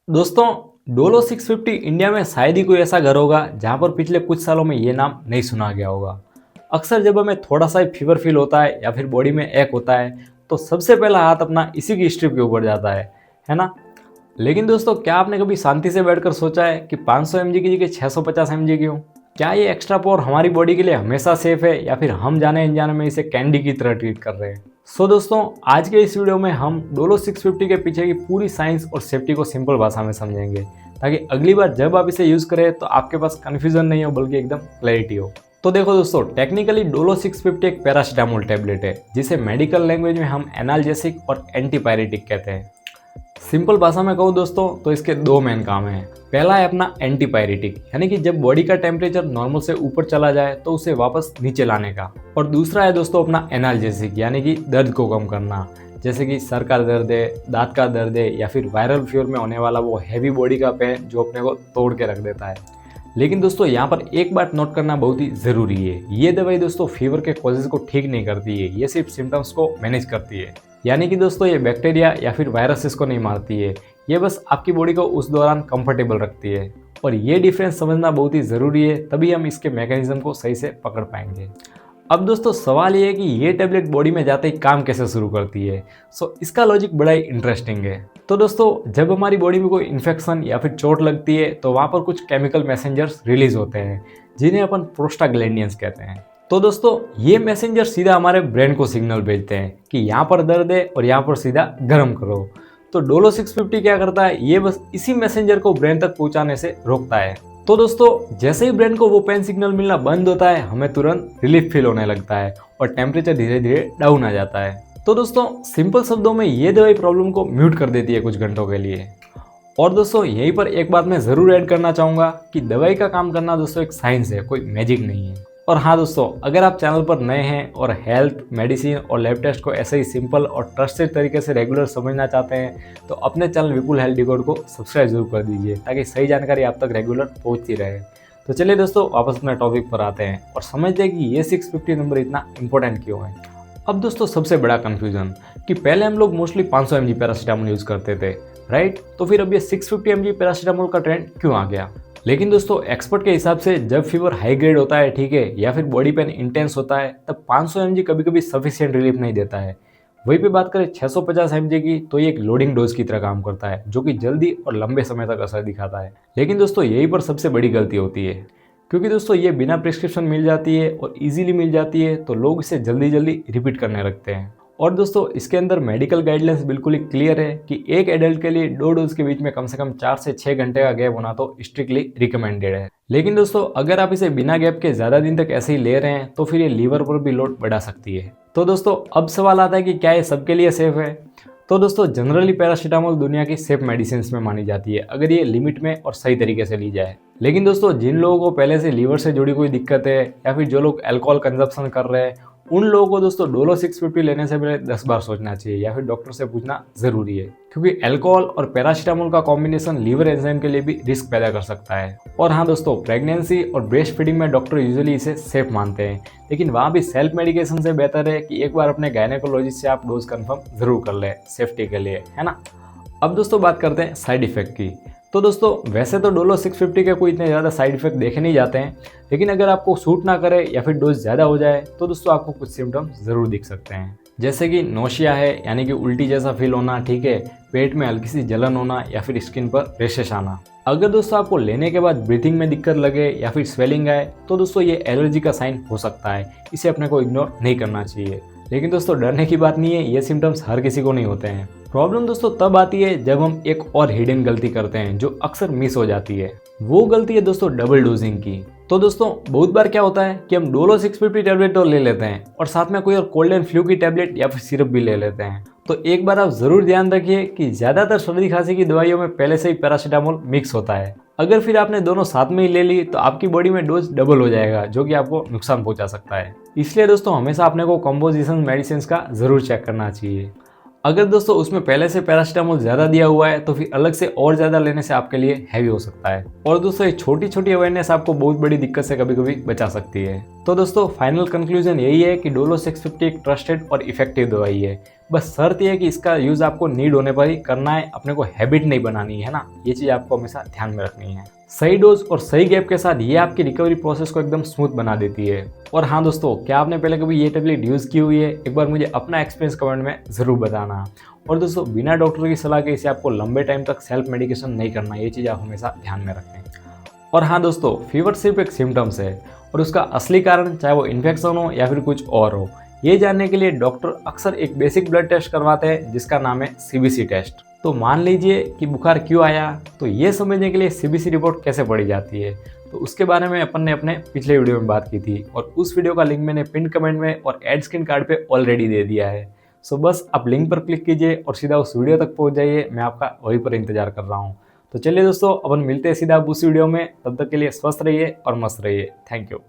दोस्तों, Dolo 650 India में शायद ही कोई ऐसा घर होगा जहां पर पिछले कुछ सालों में ये नाम नहीं सुना गया होगा। अक्सर जब हमें थोड़ा सा फीवर फील होता है या फिर बॉडी में एक होता है तो सबसे पहला हाथ अपना इसी की स्ट्रिप के ऊपर जाता है ना। लेकिन दोस्तों, क्या आपने कभी शांति से बैठकर सोचा है कि 500 mg की जगह 650 mg क्यों? क्या ये एक्स्ट्रा पावर हमारी बॉडी के लिए हमेशा सेफ है या फिर हम जाने अनजाने में इसे कैंडी की तरह ट्रीट कर रहे हैं? दोस्तों, आज के इस वीडियो में हम डोलो 650 के पीछे की पूरी साइंस और सेफ्टी को सिंपल भाषा में समझेंगे, ताकि अगली बार जब आप इसे यूज करें तो आपके पास कंफ्यूजन नहीं हो बल्कि एकदम क्लैरिटी हो। तो देखो दोस्तों, टेक्निकली डोलो 650 एक पैरासीटामोल टैबलेट है जिसे मेडिकल लैंग्वेज में हम एनाल्जेसिक और एंटीपायरेटिक कहते हैं। सिंपल भाषा में कहूँ दोस्तों तो इसके दो मेन काम हैं। पहला है अपना एंटीपायरेटिक, यानी कि जब बॉडी का टेम्परेचर नॉर्मल से ऊपर चला जाए तो उसे वापस नीचे लाने का। और दूसरा है दोस्तों अपना एनाल्जेसिक, यानी कि दर्द को कम करना, जैसे कि सर का दर्द है, दांत का दर्द है या फिर वायरल फीवर में होने वाला वो हैवी बॉडी का पेन जो अपने को तोड़ के रख देता है। लेकिन दोस्तों, यहाँ पर एक बात नोट करना बहुत ही ज़रूरी है। ये दवाई दोस्तों फीवर के कॉजेज को ठीक नहीं करती है, ये सिर्फ सिम्टम्स को मैनेज करती है। यानी कि दोस्तों, ये बैक्टीरिया या फिर वायरसेस को नहीं मारती है, ये बस आपकी बॉडी को उस दौरान कंफर्टेबल रखती है। और ये डिफरेंस समझना बहुत ही ज़रूरी है, तभी हम इसके मैकेनिज्म को सही से पकड़ पाएंगे। अब दोस्तों, सवाल ये है कि ये टैबलेट बॉडी में जाते ही काम कैसे शुरू करती है। इसका लॉजिक बड़ा ही इंटरेस्टिंग है। तो दोस्तों, जब हमारी बॉडी में कोई इन्फेक्शन या फिर चोट लगती है तो वहाँ पर कुछ केमिकल मैसेंजर्स रिलीज होते हैं जिन्हें अपन प्रोस्टाग्लैंडियंस कहते हैं। तो दोस्तों, ये मैसेंजर सीधा हमारे ब्रेन को सिग्नल भेजते हैं कि यहाँ पर दर्द है और यहाँ पर सीधा गर्म करो। तो डोलो 650 क्या करता है, ये बस इसी मैसेंजर को ब्रेन तक पहुँचाने से रोकता है। तो दोस्तों, जैसे ही ब्रेन को वो पेन सिग्नल मिलना बंद होता है, हमें तुरंत रिलीफ फील होने लगता है और टेम्परेचर धीरे धीरे डाउन आ जाता है। तो दोस्तों, सिंपल शब्दों में ये दवाई प्रॉब्लम को म्यूट कर देती है कुछ घंटों के लिए। और दोस्तों, यहीं पर एक बात मैं ज़रूर ऐड करना चाहूँगा कि दवाई का काम करना दोस्तों एक साइंस है, कोई मैजिक नहीं है। और हाँ दोस्तों, अगर आप चैनल पर नए हैं और हेल्थ, मेडिसिन और लैब टेस्ट को ऐसे ही सिंपल और ट्रस्टेड तरीके से रेगुलर समझना चाहते हैं तो अपने चैनल विपुल हेल्थ डिकोड को सब्सक्राइब जरूर कर दीजिए, ताकि सही जानकारी आप तक रेगुलर पहुँचती रहे। तो चलिए दोस्तों, वापस अपने टॉपिक पर आते हैं और समझते हैं कि ये 650 नंबर इतना इंपॉर्टेंट क्यों है। अब दोस्तों, सबसे बड़ा कन्फ्यूजन कि पहले हम लोग मोस्टली 500 mg पैरासीटामोल यूज़ करते थे, राइट? तो फिर अब ये 650 mg पैरासीटामोल का ट्रेंड क्यों आ गया? लेकिन दोस्तों, एक्सपर्ट के हिसाब से जब फीवर हाई ग्रेड होता है, ठीक है, या फिर बॉडी पेन इंटेंस होता है, तब 500 mg कभी कभी सफिशिएंट रिलीफ नहीं देता है। वहीं पे बात करें 650 mg की, तो ये एक लोडिंग डोज की तरह काम करता है जो कि जल्दी और लंबे समय तक असर दिखाता है। लेकिन दोस्तों, यहीं पर सबसे बड़ी गलती होती है, क्योंकि दोस्तों ये बिना प्रिस्क्रिप्शन मिल जाती है और इजीली मिल जाती है तो लोग इसे जल्दी जल्दी रिपीट करने लगते हैं। और दोस्तों, इसके अंदर मेडिकल गाइडलाइंस बिल्कुल ही क्लियर है कि एक एडल्ट के लिए 2 डोज के बीच में कम से कम 4 से 6 घंटे का गैप होना तो स्ट्रिक्टली रिकमेंडेड है। लेकिन दोस्तों, अगर आप इसे बिना गैप के ज़्यादा दिन तक ऐसे ही ले रहे हैं तो फिर ये लीवर पर भी लोड बढ़ा सकती है। तो दोस्तों, अब सवाल आता है कि क्या ये सबके लिए सेफ है? तो दोस्तों, जनरली पैरासीटामोल दुनिया की सेफ मेडिसिन में मानी जाती है अगर ये लिमिट में और सही तरीके से ली जाए। लेकिन दोस्तों, जिन लोगों को पहले से लीवर से जुड़ी कोई दिक्कत है या फिर जो लोग अल्कोहल कंजप्शन कर रहे हैं, उन लोगों को दोस्तों डोलो 650 लेने से पहले 10 बार सोचना चाहिए या फिर डॉक्टर से पूछना जरूरी है, क्योंकि अल्कोहल और पैरासीटामोल का कॉम्बिनेशन लीवर एंजाइम के लिए भी रिस्क पैदा कर सकता है। और हाँ दोस्तों, प्रेगनेंसी और ब्रेस्ट फीडिंग में डॉक्टर यूजुअली इसे सेफ मानते हैं, लेकिन वहाँ भी सेल्फ मेडिकेशन से बेहतर है कि एक बार अपने गायनेकोलॉजिस्ट से आप डोज कंफर्म जरूर कर लें सेफ्टी के लिए, है ना। अब दोस्तों, बात करते हैं साइड इफेक्ट की। तो दोस्तों, वैसे तो डोलो 650 के कोई इतने ज़्यादा साइड इफेक्ट देखे नहीं जाते हैं, लेकिन अगर आपको सूट ना करे या फिर डोज ज़्यादा हो जाए तो दोस्तों आपको कुछ सिम्टम्स ज़रूर दिख सकते हैं, जैसे कि नोशिया है, यानी कि उल्टी जैसा फील होना, ठीक है, पेट में हल्की सी जलन होना या फिर स्किन पर रैशेस आना। अगर दोस्तों आपको लेने के बाद ब्रीथिंग में दिक्कत लगे या फिर स्वेलिंग आए तो दोस्तों ये एलर्जी का साइन हो सकता है, इसे अपने को इग्नोर नहीं करना चाहिए। लेकिन दोस्तों, डरने की बात नहीं है, ये सिम्टम्स हर किसी को नहीं होते हैं। प्रॉब्लम दोस्तों तब आती है जब हम एक और हिडन गलती करते हैं जो अक्सर मिस हो जाती है। वो गलती है दोस्तों डबल डोजिंग की। तो दोस्तों, बहुत बार क्या होता है कि हम डोलो 650 टैबलेट तो ले लेते हैं और साथ में कोई और कोल्ड एंड फ्लू की टैबलेट या फिर सिरप भी ले लेते हैं। तो एक बार आप जरूर ध्यान रखिए कि ज्यादातर सर्दी खांसी की दवाइयों में पहले से ही पैरासीटामोल मिक्स होता है। अगर फिर आपने दोनों साथ में ही ले ली तो आपकी बॉडी में डोज डबल हो जाएगा, जो कि आपको नुकसान पहुंचा सकता है। इसलिए दोस्तों, हमेशा अपने को कंपोजिशन मेडिसिन का जरूर चेक करना चाहिए। अगर दोस्तों उसमें पहले से पैरासीटामोल ज़्यादा दिया हुआ है तो फिर अलग से और ज़्यादा लेने से आपके लिए हैवी हो सकता है। और दोस्तों, ये छोटी छोटी अवेयरनेस आपको बहुत बड़ी दिक्कत से कभी कभी बचा सकती है। तो दोस्तों, फाइनल कंक्लूजन यही है कि डोलो 650 एक ट्रस्टेड और इफेक्टिव दवाई है, बस शर्त ये है कि इसका यूज़ आपको नीड होने पर ही करना है, अपने को हैबिट नहीं बनानी है ना। ये चीज़ आपको हमेशा ध्यान में रखनी है। सही डोज और सही गैप के साथ ये आपकी रिकवरी प्रोसेस को एकदम स्मूथ बना देती है। और हाँ दोस्तों, क्या आपने पहले कभी ये टेबलेट यूज़ की हुई है? एक बार मुझे अपना एक्सपीरियंस कमेंट में ज़रूर बताना। और दोस्तों, बिना डॉक्टर की सलाह के इसे आपको लंबे टाइम तक सेल्फ मेडिकेशन नहीं करना, ये चीज़ आप हमेशा ध्यान में रखें। और हाँ दोस्तों, फीवर सिर्फ एक सिम्टम्स है और उसका असली कारण चाहे वो इन्फेक्शन हो या फिर कुछ और हो, ये जानने के लिए डॉक्टर अक्सर एक बेसिक ब्लड टेस्ट करवाते हैं जिसका नाम है सीबीसी टेस्ट। तो मान लीजिए कि बुखार क्यों आया, तो ये समझने के लिए सीबीसी रिपोर्ट कैसे पढ़ी जाती है, तो उसके बारे में अपन ने अपने पिछले वीडियो में बात की थी और उस वीडियो का लिंक मैंने पिन कमेंट में और एड स्क्रीन कार्ड पे ऑलरेडी दे दिया है। सो बस आप लिंक पर क्लिक कीजिए और सीधा उस वीडियो तक पहुंच जाइए, मैं आपका वहीं पर इंतजार कर रहा हूँ। तो चलिए दोस्तों, अपन मिलते हैं सीधा उस वीडियो में। तब तक के लिए स्वस्थ रहिए और मस्त रहिए। Thank you.